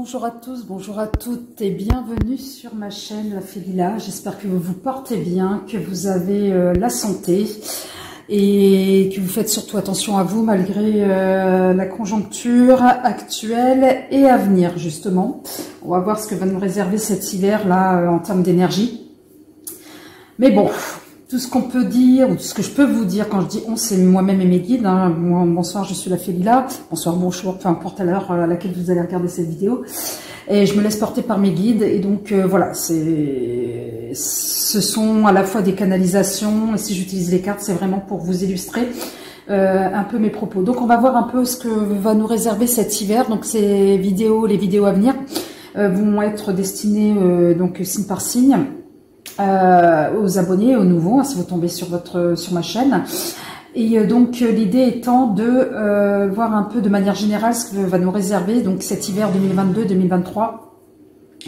Bonjour à tous, bonjour à toutes et bienvenue sur ma chaîne La Fée Lila. J'espère que vous vous portez bien, que vous avez la santé et que vous faites surtout attention à vous malgré la conjoncture actuelle et à venir justement. On va voir ce que va nous réserver cet hiver là en termes d'énergie. Mais bon, tout ce qu'on peut dire, ou tout ce que je peux vous dire quand je dis on, c'est moi-même et mes guides. Hein. Bonsoir, je suis La Fée Lila. Bonsoir, bonjour, peu importe à l'heure à laquelle vous allez regarder cette vidéo. Et je me laisse porter par mes guides. Et donc voilà, ce sont à la fois des canalisations. Et si j'utilise les cartes, c'est vraiment pour vous illustrer un peu mes propos. Donc on va voir un peu ce que va nous réserver cet hiver. Donc les vidéos à venir vont être destinées donc signe par signe. Aux abonnés, aux nouveaux, hein, si vous tombez sur ma chaîne. Et donc l'idée étant de voir un peu de manière générale ce que va nous réserver donc cet hiver 2022-2023.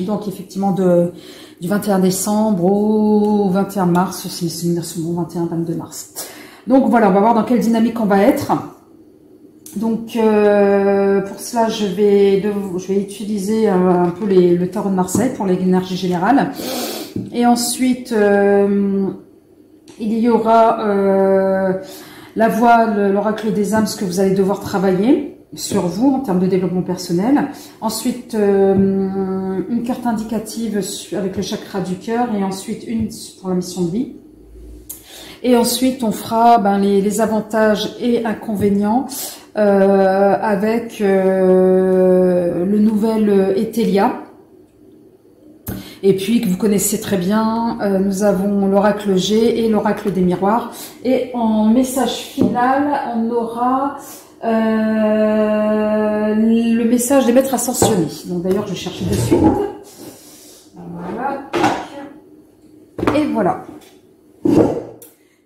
Donc effectivement du 21 décembre au 21 mars, si mes souvenirs sont bons, 21-22 mars. Donc voilà, on va voir dans quelle dynamique on va être. Donc pour cela, je vais utiliser un peu le tarot de Marseille pour l'énergie générale. Et ensuite, il y aura la voile, l'oracle des âmes, ce que vous allez devoir travailler sur vous en termes de développement personnel. Ensuite, une carte indicative avec le chakra du cœur et ensuite une pour la mission de vie. Et ensuite, on fera les avantages et inconvénients avec le nouvel Ethelia. Et puis, que vous connaissez très bien, nous avons l'oracle G et l'oracle des miroirs. Et en message final, on aura le message des maîtres ascensionnés. Donc d'ailleurs, je vais chercher de suite. Voilà. Et voilà.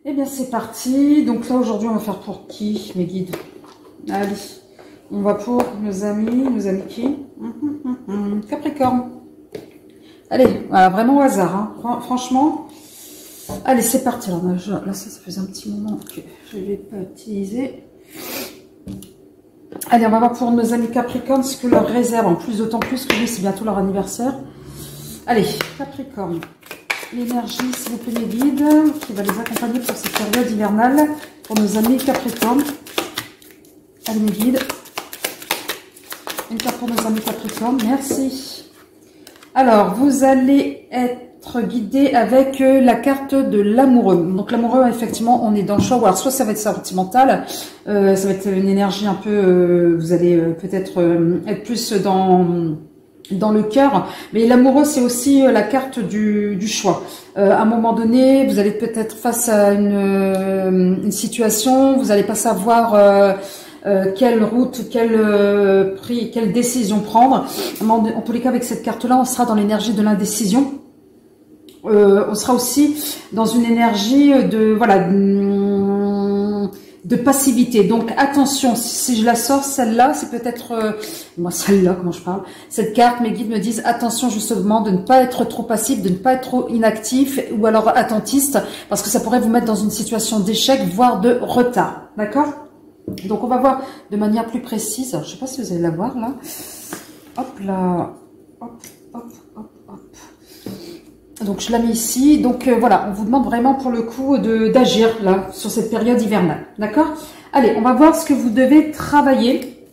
Eh bien, c'est parti. Donc là, aujourd'hui, on va faire pour qui, mes guides? Allez, on va pour nos amis qui? Capricorne. Allez, voilà, vraiment au hasard, hein. Franchement. Allez, c'est parti. Alors, là, ça faisait un petit moment que je ne l'ai pas utilisé. Allez, on va voir pour nos amis Capricorne ce que leur réserve, en plus, d'autant plus que oui, c'est bientôt leur anniversaire. Allez, Capricorne. L'énergie, s'il vous plaît, mes guides, qui va les accompagner pour cette période hivernale, pour nos amis Capricorne. Allez, mes guides. Une carte pour nos amis Capricorne. Merci. Alors, vous allez être guidé avec la carte de l'amoureux. Donc, l'amoureux, effectivement, on est dans le choix. Alors, soit ça va être sentimental, ça va être une énergie un peu... vous allez peut-être être plus dans le cœur. Mais l'amoureux, c'est aussi la carte du choix. À un moment donné, vous allez peut-être face à une situation, vous n'allez pas savoir... quelle route, quelle décision prendre. En tous les cas, avec cette carte-là, on sera dans l'énergie de l'indécision. On sera aussi dans une énergie de passivité. Donc attention, si je la sors, celle-là, c'est peut-être moi celle-là, comment je parle. Cette carte, mes guides me disent attention justement de ne pas être trop passif, de ne pas être trop inactif ou alors attentiste, parce que ça pourrait vous mettre dans une situation d'échec, voire de retard. D'accord ? Donc on va voir de manière plus précise. Alors, je ne sais pas si vous allez la voir là. Hop là. Hop, hop, hop, hop. Donc je la mets ici. Donc voilà, on vous demande vraiment pour le coup d'agir là sur cette période hivernale. D'accord? Allez, on va voir ce que vous devez travailler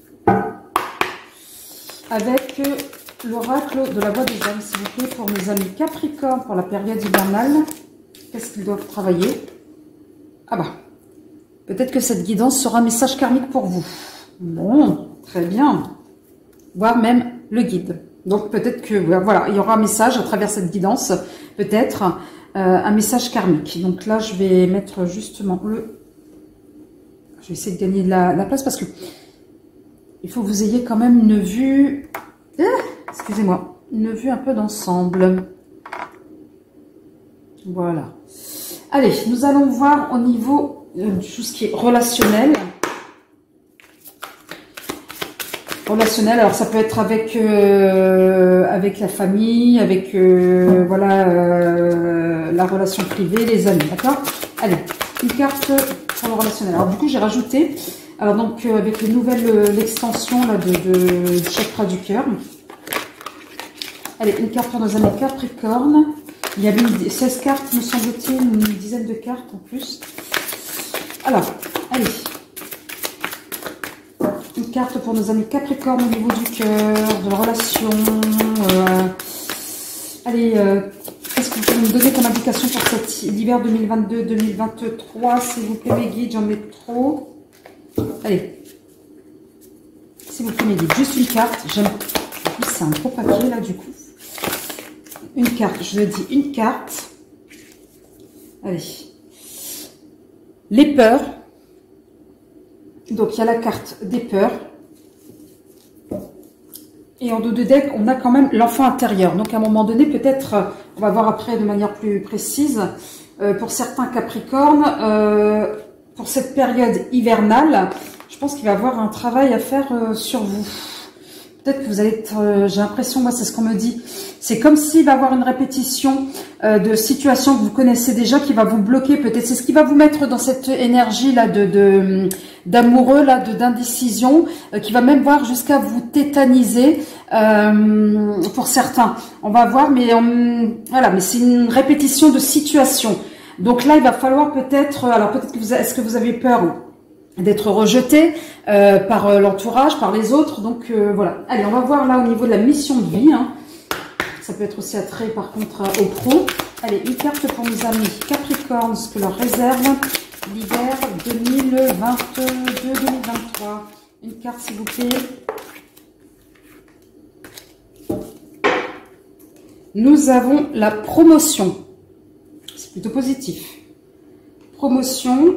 avec l'oracle de la voix des âmes, s'il vous plaît, pour nos amis Capricorne pour la période hivernale. Qu'est-ce qu'ils doivent travailler? Ah bah. Peut-être que cette guidance sera un message karmique pour vous. Bon, très bien. Voire même le guide. Donc peut-être que voilà, il y aura un message à travers cette guidance. Peut-être un message karmique. Donc là, je vais mettre justement le... Je vais essayer de gagner de la place parce que il faut que vous ayez quand même une vue... excusez-moi. Une vue un peu d'ensemble. Voilà. Allez, nous allons voir au niveau... tout ce qui est relationnel. Alors ça peut être avec la famille, avec la relation privée, les amis, d'accord? Allez, une carte pour le relationnel. Alors du coup j'ai rajouté, alors donc avec l'extension là du chakra du cœur. Allez, une carte pour nos amis Capricorne. Il y avait 16 cartes, me semble-t-il, une dizaine de cartes en plus. Alors, allez. Une carte pour nos amis Capricorne au niveau du cœur, de la relation. Allez, qu'est-ce que vous pouvez me donner comme indication pour cet hiver 2022-2023, s'il vous plaît, mes guides, j'en mets trop. Allez, s'il vous plaît, mes guides, juste une carte. J'aime. En plus, c'est un gros papier là, du coup. Une carte, je le dis, une carte. Allez. Les peurs. Donc, il y a la carte des peurs. Et en dos de deck, on a quand même l'enfant intérieur. Donc, à un moment donné, peut-être, on va voir après de manière plus précise, pour certains Capricornes, pour cette période hivernale, je pense qu'il va y avoir un travail à faire sur vous. Peut-être que vous allez être, j'ai l'impression, moi c'est ce qu'on me dit, c'est comme s'il va y avoir une répétition de situations que vous connaissez déjà qui va vous bloquer, peut-être c'est ce qui va vous mettre dans cette énergie là d'amoureux, là d'indécision, qui va même voir jusqu'à vous tétaniser pour certains. On va voir, mais voilà, mais c'est une répétition de situation. Donc là, il va falloir peut-être, alors peut-être que est-ce que vous avez peur d'être rejeté par l'entourage, par les autres. Donc voilà. Allez, on va voir là au niveau de la mission de vie. Hein. Ça peut être aussi attrait par contre au pro. Allez, une carte pour nos amis Capricorne, ce que leur réserve l'hiver 2022-2023. Une carte s'il vous plaît. Nous avons la promotion. C'est plutôt positif. Promotion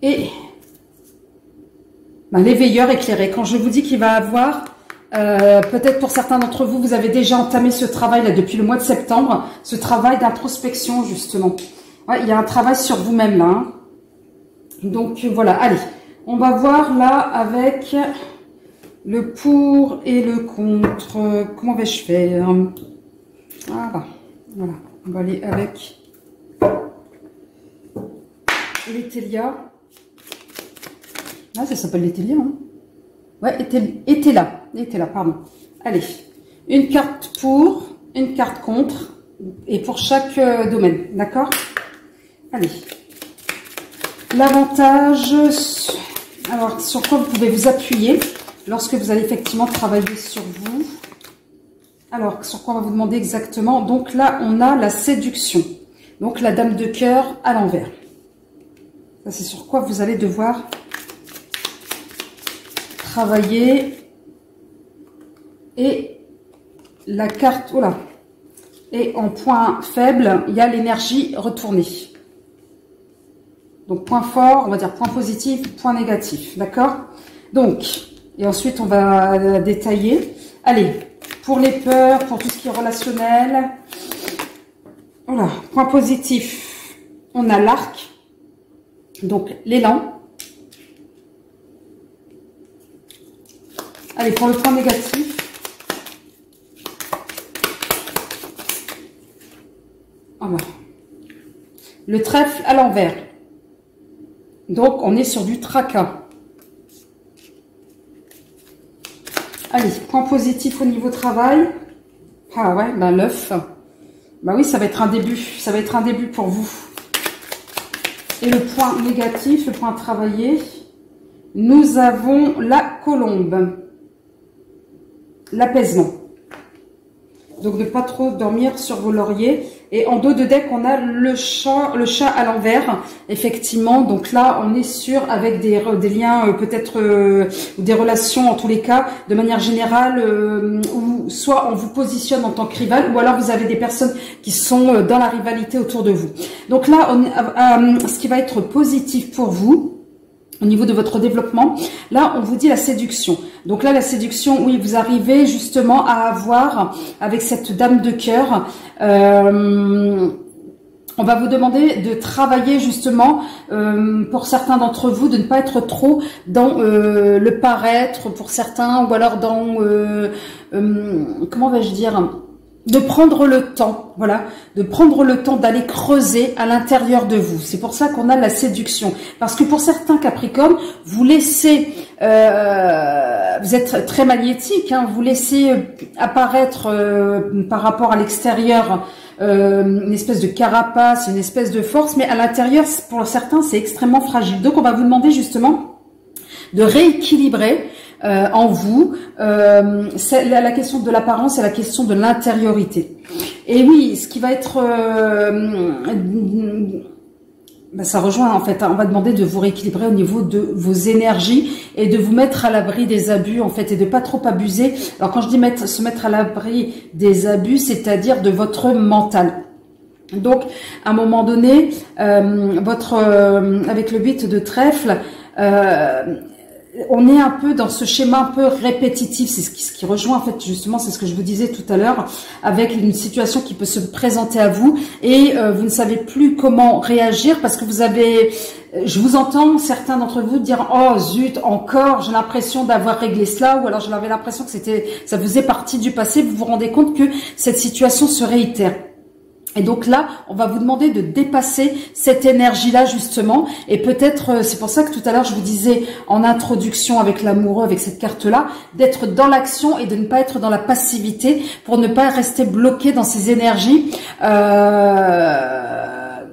et l'éveilleur éclairé. Quand je vous dis qu'il va avoir, peut-être pour certains d'entre vous, vous avez déjà entamé ce travail là depuis le mois de septembre, ce travail d'introspection justement. Ouais, il y a un travail sur vous-même là. Hein. Donc voilà, allez, on va voir là avec le pour et le contre. Comment vais-je faire? Voilà, voilà. On va aller avec l'Etelia. Ah, ça s'appelle l'Etelia, hein. Ouais, Etela, pardon. Allez, une carte pour, une carte contre, et pour chaque domaine, d'accord? Allez. L'avantage, alors sur quoi vous pouvez vous appuyer lorsque vous allez effectivement travailler sur vous. Alors, sur quoi on va vous demander exactement? Donc là, on a la séduction. Donc la dame de cœur à l'envers. Ça, c'est sur quoi vous allez devoir travailler. Et la carte, oh là, et en point faible, il y a l'énergie retournée. Donc point fort, on va dire point positif, point négatif, d'accord? Donc, et ensuite on va détailler. Allez, pour les peurs, pour tout ce qui est relationnel. Voilà, point positif, on a l'arc, donc l'élan. Allez, pour le point négatif, voilà, le trèfle à l'envers. Donc, on est sur du tracas. Allez, point positif au niveau travail. Ah ouais, ben l'œuf. Bah oui, ça va être un début. Ça va être un début pour vous. Et le point négatif, le point travaillé, nous avons la colombe. L'apaisement. Donc, ne pas trop dormir sur vos lauriers. Et en dos de deck, on a le chat à l'envers, effectivement. Donc là, on est sûr avec des liens, peut-être des relations, en tous les cas, de manière générale, où soit on vous positionne en tant que rival, ou alors vous avez des personnes qui sont dans la rivalité autour de vous. Donc là, ce qui va être positif pour vous, au niveau de votre développement, là, on vous dit la séduction. Donc là, la séduction, oui, vous arrivez justement à avoir, avec cette dame de cœur, on va vous demander de travailler justement, pour certains d'entre vous, de ne pas être trop dans le paraître pour certains, ou alors dans, comment vais-je dire, de prendre le temps, voilà, de prendre le temps d'aller creuser à l'intérieur de vous. C'est pour ça qu'on a la séduction. Parce que pour certains Capricornes, vous laissez, vous êtes très magnétique, hein, vous laissez apparaître par rapport à l'extérieur une espèce de carapace, une espèce de force, mais à l'intérieur, pour certains, c'est extrêmement fragile. Donc, on va vous demander justement de rééquilibrer en vous la question de l'apparence et la question de l'intériorité. Et oui, ce qui va être ça rejoint en fait, on va demander de vous rééquilibrer au niveau de vos énergies et de vous mettre à l'abri des abus en fait et de pas trop abuser. Alors quand je dis se mettre à l'abri des abus, c'est-à-dire de votre mental. Donc à un moment donné, avec le 8 de trèfle, on est un peu dans ce schéma un peu répétitif, c'est ce qui rejoint en fait justement, c'est ce que je vous disais tout à l'heure, avec une situation qui peut se présenter à vous et vous ne savez plus comment réagir parce que vous avez, je vous entends certains d'entre vous dire oh zut encore, j'ai l'impression d'avoir réglé cela, ou alors j'avais l'impression que ça faisait partie du passé, vous vous rendez compte que cette situation se réitère. Et donc là, on va vous demander de dépasser cette énergie-là justement. Et peut-être, c'est pour ça que tout à l'heure, je vous disais en introduction avec l'amoureux, avec cette carte-là, d'être dans l'action et de ne pas être dans la passivité pour ne pas rester bloqué dans ces énergies,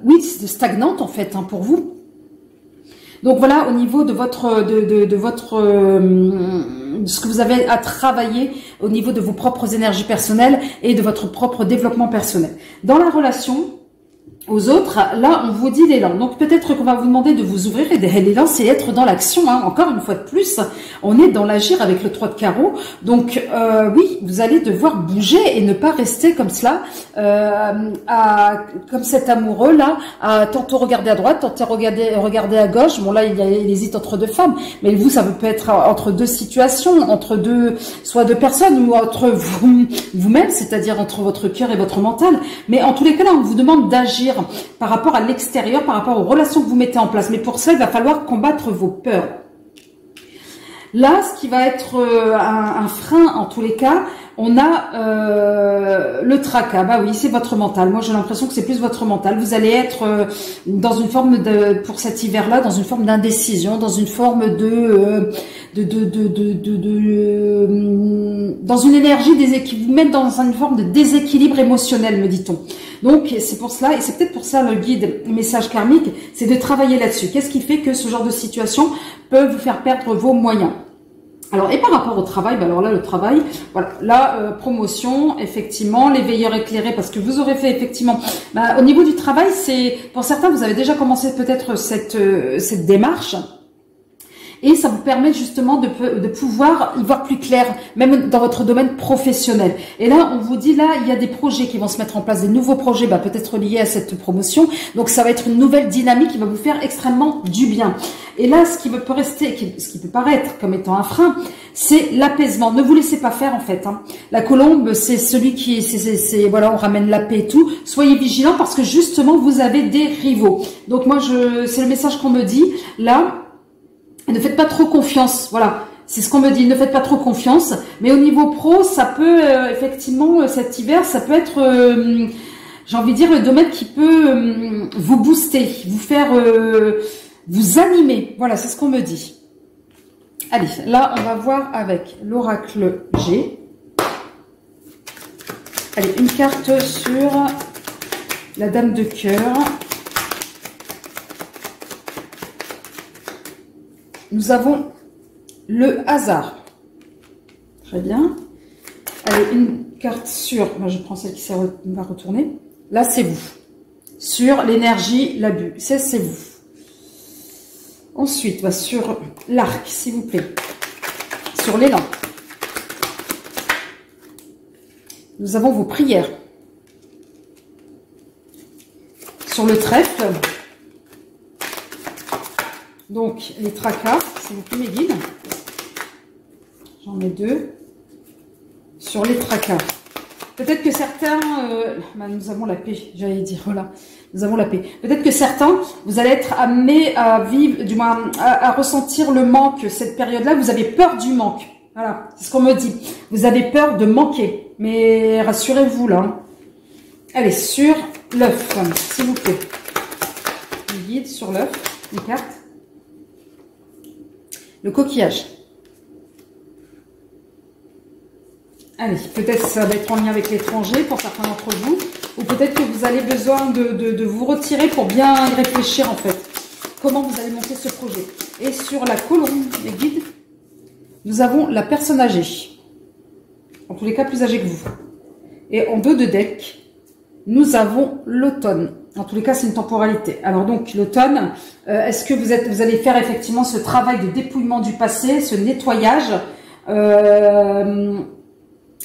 oui, stagnantes en fait, hein, pour vous. Donc voilà, au niveau de votre, ce que vous avez à travailler au niveau de vos propres énergies personnelles et de votre propre développement personnel. Dans la relation aux autres, là, on vous dit l'élan. Donc, peut-être qu'on va vous demander de vous ouvrir. Et l'élan, c'est être dans l'action. Hein. Encore une fois de plus, on est dans l'agir avec le 3 de carreau. Donc, oui, vous allez devoir bouger et ne pas rester comme cela, comme cet amoureux-là, à tantôt regarder à droite, tantôt regarder à gauche. Bon, là, il hésite entre deux femmes. Mais vous, ça peut être entre deux situations, entre soit deux personnes ou entre vous-même, c'est-à-dire entre votre cœur et votre mental. Mais en tous les cas, là, on vous demande d'agir par rapport à l'extérieur, par rapport aux relations que vous mettez en place. Mais pour ça, il va falloir combattre vos peurs. Là, ce qui va être un frein, en tous les cas, on a le tracas. Bah oui, c'est votre mental. Moi, j'ai l'impression que c'est plus votre mental. Vous allez être dans une forme pour cet hiver-là, dans une forme d'indécision, dans une forme dans une énergie qui vous met dans une forme de déséquilibre émotionnel, me dit-on. Donc, c'est pour cela, et c'est peut-être pour ça le guide message karmique, c'est de travailler là-dessus. Qu'est-ce qui fait que ce genre de situation peut vous faire perdre vos moyens? Alors, et par rapport au travail, bah alors là, le travail, voilà, la promotion, effectivement, les veilleurs éclairés, parce que vous aurez fait effectivement, bah, au niveau du travail, c'est, pour certains, vous avez déjà commencé peut-être cette démarche. Et ça vous permet justement de pouvoir y voir plus clair, même dans votre domaine professionnel. Et là, on vous dit, là, il y a des projets qui vont se mettre en place, des nouveaux projets, bah, peut-être liés à cette promotion. Donc, ça va être une nouvelle dynamique qui va vous faire extrêmement du bien. Et là, ce qui peut paraître comme étant un frein, c'est l'apaisement. Ne vous laissez pas faire, en fait. Hein. La colombe, c'est celui qui, voilà, on ramène la paix et tout. Soyez vigilants parce que justement, vous avez des rivaux. Donc, moi, c'est le message qu'on me dit, là. Ne faites pas trop confiance, voilà, c'est ce qu'on me dit, ne faites pas trop confiance, mais au niveau pro, ça peut, effectivement, cet hiver, ça peut être, j'ai envie de dire, le domaine qui peut vous booster, vous faire, vous animer, voilà, c'est ce qu'on me dit. Allez, là, on va voir avec l'oracle G. Allez, une carte sur la dame de cœur. Nous avons le hasard. Très bien. Allez, une carte sur... Moi, je prends celle qui va retourner. Là, c'est vous. Sur l'énergie, l'abus. C'est vous. Ensuite, bah, sur l'arc, s'il vous plaît. Sur l'élan. Nous avons vos prières. Sur le trèfle. Donc, les tracas, s'il vous plaît, mes guides. J'en ai deux. Sur les tracas. Peut-être que certains... bah, nous avons la paix, j'allais dire, voilà. Nous avons la paix. Peut-être que certains, vous allez être amenés à vivre, du moins, à ressentir le manque, cette période-là. Vous avez peur du manque. Voilà, c'est ce qu'on me dit. Vous avez peur de manquer. mais rassurez-vous là. Allez, sur l'œuf, s'il vous plaît. Le guide sur l'œuf, une carte. Le coquillage. Allez, peut-être ça va être en lien avec l'étranger pour certains d'entre vous, ou peut-être que vous avez besoin de vous retirer pour bien y réfléchir en fait. Comment vous allez monter ce projet. Et sur la colombe des guides, nous avons la personne âgée. En tous les cas, plus âgée que vous. Et en dos de deck, nous avons l'automne. En tous les cas, c'est une temporalité. Alors donc, l'automne, est-ce que vous allez faire effectivement ce travail de dépouillement du passé, ce nettoyage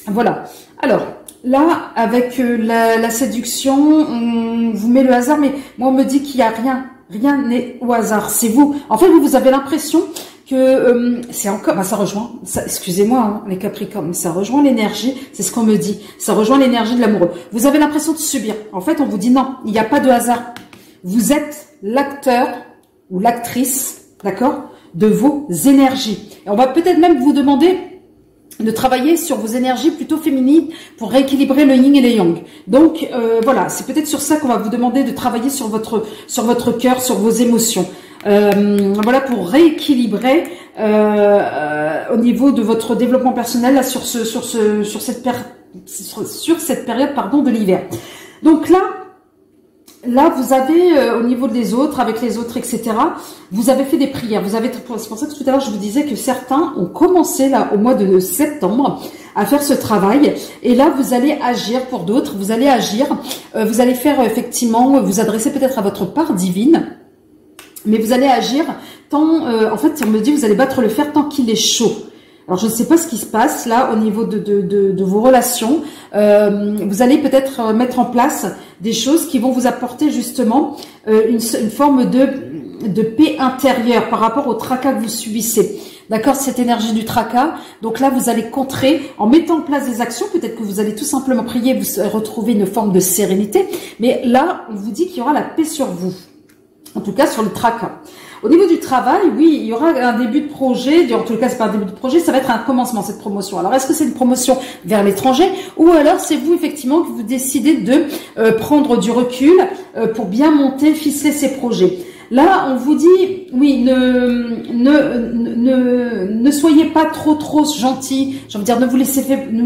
voilà. Alors, là, avec la séduction, on vous met le hasard, mais moi, on me dit qu'il n'y a rien. Rien n'est au hasard. C'est vous. En fait, vous avez l'impression que c'est encore... ça rejoint, excusez-moi, hein, les Capricornes, mais ça rejoint l'énergie, c'est ce qu'on me dit. Ça rejoint l'énergie de l'amoureux. Vous avez l'impression de subir. En fait, on vous dit non, il n'y a pas de hasard. Vous êtes l'acteur ou l'actrice, d'accord, de vos énergies. Et on va peut-être même vous demander de travailler sur vos énergies plutôt féminines pour rééquilibrer le yin et le yang. Donc voilà, c'est peut-être sur ça qu'on va vous demander de travailler sur votre cœur, sur vos émotions. Voilà, pour rééquilibrer au niveau de votre développement personnel là, sur cette période pardon, de l'hiver. Donc là, vous avez, au niveau des autres, avec les autres, etc., vous avez fait des prières. C'est pour ça que tout à l'heure, je vous disais que certains ont commencé, là, au mois de septembre, à faire ce travail. Et là, vous allez agir pour d'autres. Vous allez agir. Vous allez faire, effectivement, vous adresser peut-être à votre part divine. Mais vous allez agir tant... en fait, on me dit, vous allez battre le fer tant qu'il est chaud. Alors, je ne sais pas ce qui se passe là au niveau de vos relations. Vous allez peut-être mettre en place des choses qui vont vous apporter justement une forme de paix intérieure par rapport au tracas que vous subissez. D'accord, cette énergie du tracas. Donc là, vous allez contrer en mettant en place des actions. Peut-être que vous allez tout simplement prier, vous retrouver une forme de sérénité. Mais là, on vous dit qu'il y aura la paix sur vous. En tout cas, sur le tracas. Au niveau du travail, oui, il y aura un début de projet. En tout cas, c'est pas un début de projet, ça va être un commencement, cette promotion. Alors, est-ce que c'est une promotion vers l'étranger ou alors c'est vous, effectivement, que vous décidez de prendre du recul pour bien monter, ficeler ces projets? Là, on vous dit, oui, ne soyez pas trop gentils. J'ai envie de dire, ne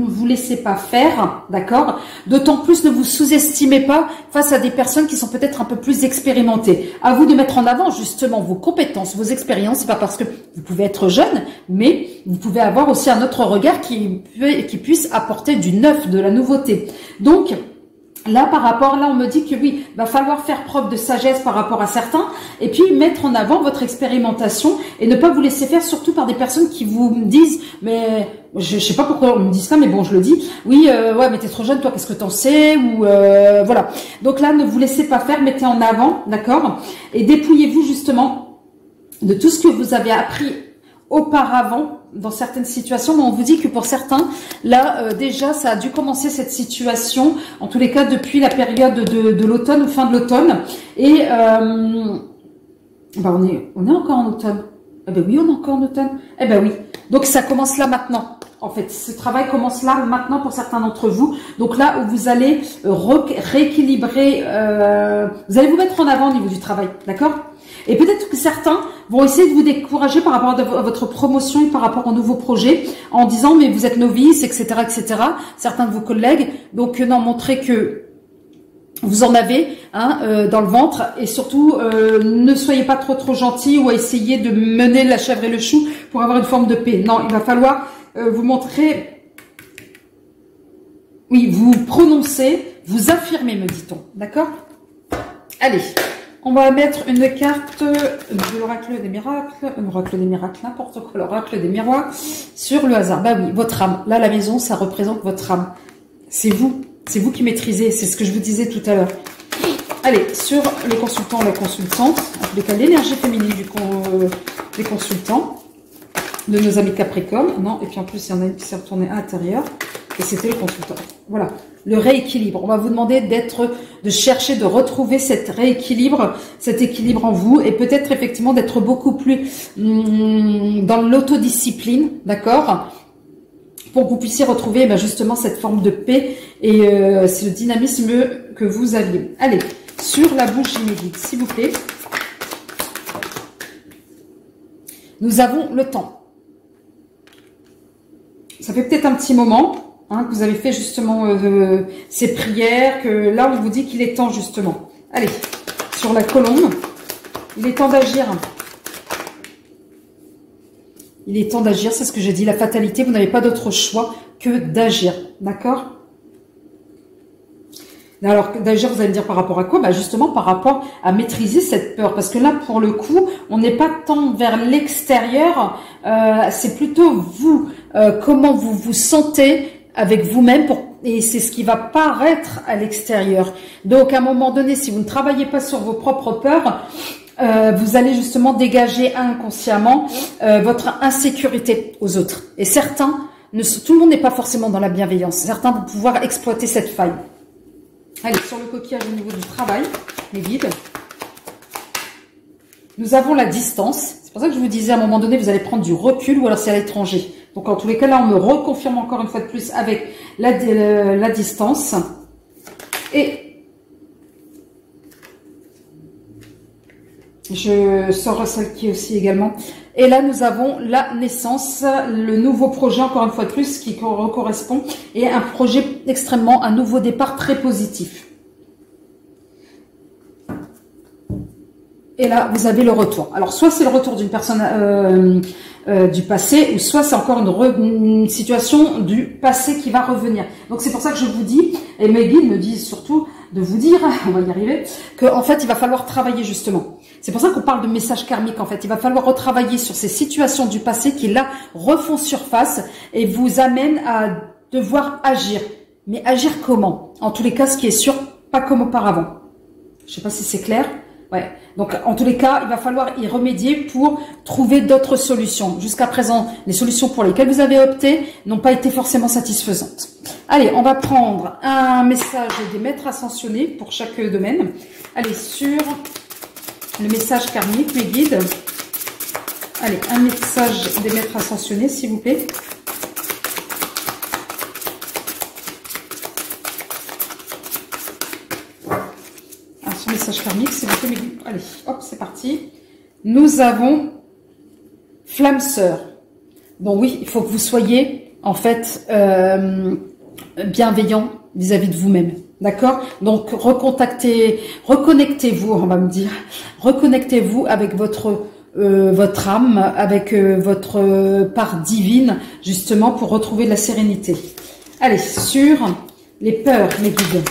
vous laissez pas faire, d'accord? D'autant plus, ne vous sous-estimez pas face à des personnes qui sont peut-être un peu plus expérimentées. À vous de mettre en avant, justement, vos compétences, vos expériences. C'est pas parce que vous pouvez être jeune, mais vous pouvez avoir aussi un autre regard qui puisse apporter du neuf, de la nouveauté. Donc, là, par rapport, là, on me dit que oui, va falloir faire preuve de sagesse par rapport à certains et puis mettre en avant votre expérimentation et ne pas vous laisser faire, surtout par des personnes qui vous disent, mais je sais pas pourquoi on me dit ça, mais bon, je le dis, oui, ouais, mais t'es trop jeune, toi, qu'est-ce que t'en sais, ou voilà. Donc là, ne vous laissez pas faire, mettez en avant, d'accord, et dépouillez-vous justement de tout ce que vous avez appris auparavant dans certaines situations, mais on vous dit que pour certains, là, déjà, ça a dû commencer cette situation, en tous les cas, depuis la période de l'automne ou fin de l'automne. Et on est encore en automne. Eh ben oui, on est encore en automne. Eh ben oui. Donc ça commence là maintenant. En fait, ce travail commence là maintenant pour certains d'entre vous. Donc là où vous allez rééquilibrer, vous allez vous mettre en avant au niveau du travail, d'accord? Et peut-être que certains vont essayer de vous décourager par rapport à votre promotion et par rapport aux nouveaux projets en disant mais vous êtes novice, etc., etc. Certains de vos collègues. Donc non, montrez que vous en avez dans le ventre et surtout ne soyez pas trop gentils ou à essayer de mener la chèvre et le chou pour avoir une forme de paix. Non, il va falloir vous montrer, oui, vous prononcer, vous affirmer, me dit-on, d'accord? Allez, on va mettre une carte de l'oracle des miracles, n'importe quoi, l'oracle des miroirs sur le hasard. Bah oui, votre âme. Là, la maison, ça représente votre âme. C'est vous qui maîtrisez, c'est ce que je vous disais tout à l'heure. Allez, sur le consultant, la consultante, en tous les cas, l'énergie féminine des consultants, de nos amis Capricorne. Non, et puis en plus, il y en a une qui s'est retournée à l'intérieur, et c'était le consultant. Voilà, le rééquilibre. On va vous demander de chercher, de retrouver cet équilibre en vous, et peut-être effectivement d'être beaucoup plus dans l'autodiscipline, d'accord? pour que vous puissiez retrouver justement cette forme de paix et c'est le dynamisme que vous aviez. Allez, sur la bougie mes guides, s'il vous plaît. Nous avons le temps. Ça fait peut-être un petit moment que vous avez fait justement ces prières, que là on vous dit qu'il est temps justement. Allez, sur la colombe, il est temps d'agir. Il est temps d'agir, c'est ce que j'ai dit, la fatalité, vous n'avez pas d'autre choix que d'agir, d'accord? Alors, d'agir, vous allez me dire par rapport à quoi? Justement, par rapport à maîtriser cette peur. Parce que là, pour le coup, on n'est pas tant vers l'extérieur, c'est plutôt vous, comment vous vous sentez avec vous-même, et c'est ce qui va paraître à l'extérieur. Donc, à un moment donné, si vous ne travaillez pas sur vos propres peurs, vous allez justement dégager inconsciemment votre insécurité aux autres. Et certains, tout le monde n'est pas forcément dans la bienveillance. Certains vont pouvoir exploiter cette faille. Allez, sur le coquillage au niveau du travail, les guides. Nous avons la distance. C'est pour ça que je vous disais, à un moment donné, vous allez prendre du recul ou alors c'est à l'étranger. Donc, en tous les cas, là, on me reconfirme encore une fois de plus avec la distance. Et je sors celle qui est aussi également. Et là, nous avons la naissance, le nouveau projet, encore une fois de plus, qui correspond, et un projet extrêmement, un nouveau départ très positif. Et là, vous avez le retour. Alors, soit c'est le retour d'une personne du passé, ou soit c'est encore une situation du passé qui va revenir. Donc, c'est pour ça que je vous dis, et mes guides me disent surtout de vous dire, on va y arriver, qu'en fait, il va falloir travailler justement. C'est pour ça qu'on parle de message karmique, en fait. Il va falloir retravailler sur ces situations du passé qui, là, refont surface et vous amènent à devoir agir. Mais agir comment? En tous les cas, ce qui est sûr, pas comme auparavant. Je sais pas si c'est clair. Ouais. Donc, en tous les cas, il va falloir y remédier pour trouver d'autres solutions. Jusqu'à présent, les solutions pour lesquelles vous avez opté n'ont pas été forcément satisfaisantes. Allez, on va prendre un message des maîtres ascensionnés pour chaque domaine. Allez, sur le message karmique, mes guides. Allez, un message des maîtres ascensionnés, s'il vous plaît. Alors, son message karmique, s'il vous plaît, mes guides. Allez, hop, c'est parti. Nous avons flamme sœur. Bon, oui, il faut que vous soyez, en fait, bienveillant vis-à-vis de vous-même. D'accord? Donc, reconnectez-vous, on va me dire. Reconnectez-vous avec votre âme, avec votre part divine, justement, pour retrouver de la sérénité. Allez, sur les peurs, mes guides.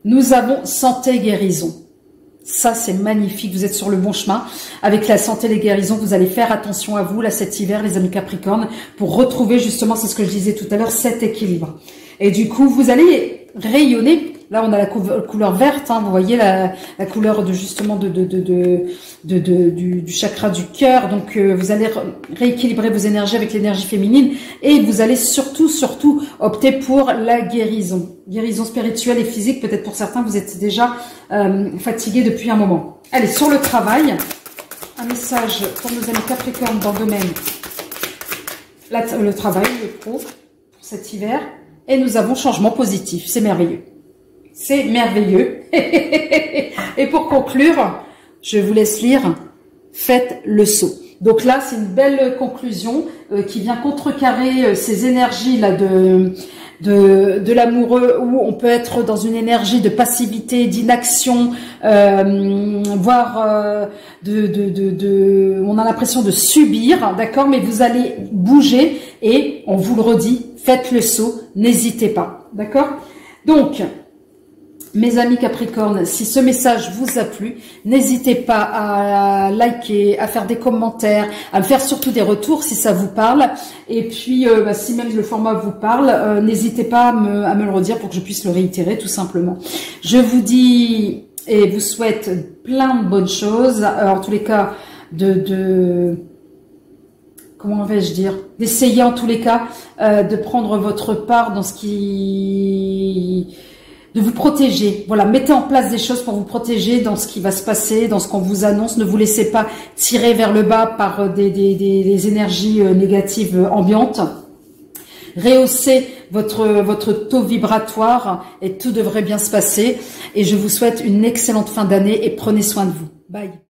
Nous avons santé, guérison. Ça, c'est magnifique. Vous êtes sur le bon chemin. Avec la santé et les guérisons, vous allez faire attention à vous, là, cet hiver, les amis Capricorne, pour retrouver, justement, c'est ce que je disais tout à l'heure, cet équilibre. Et du coup, vous allez rayonner. Là, on a la couleur verte, vous voyez, la couleur de, justement, du chakra du cœur. Donc, vous allez rééquilibrer vos énergies avec l'énergie féminine. Et vous allez surtout opter pour la guérison. Guérison spirituelle et physique. Peut-être pour certains, vous êtes déjà fatigués depuis un moment. Allez, sur le travail, un message pour nos amis Capricorne dans le domaine, le travail, le pro, pour cet hiver. Et nous avons changement positif. C'est merveilleux. C'est merveilleux. Et pour conclure, je vous laisse lire. Faites le saut. Donc là, c'est une belle conclusion qui vient contrecarrer ces énergies-là de l'amoureux, où on peut être dans une énergie de passivité, d'inaction, voire on a l'impression de subir, d'accord, mais vous allez bouger et on vous le redit, faites le saut, n'hésitez pas, d'accord. Donc, mes amis Capricorne, si ce message vous a plu, n'hésitez pas à liker, à faire des commentaires, à me faire surtout des retours si ça vous parle. Et puis, si même le format vous parle, n'hésitez pas à me le redire pour que je puisse le réitérer tout simplement. Je vous dis et vous souhaite plein de bonnes choses. En tous les cas, comment vais-je dire, d'essayer en tous les cas de prendre votre part dans vous protéger. Voilà, mettez en place des choses pour vous protéger dans ce qui va se passer, dans ce qu'on vous annonce. Ne vous laissez pas tirer vers le bas par des énergies négatives ambiantes. Rehaussez votre taux vibratoire et tout devrait bien se passer. Et je vous souhaite une excellente fin d'année et prenez soin de vous. Bye.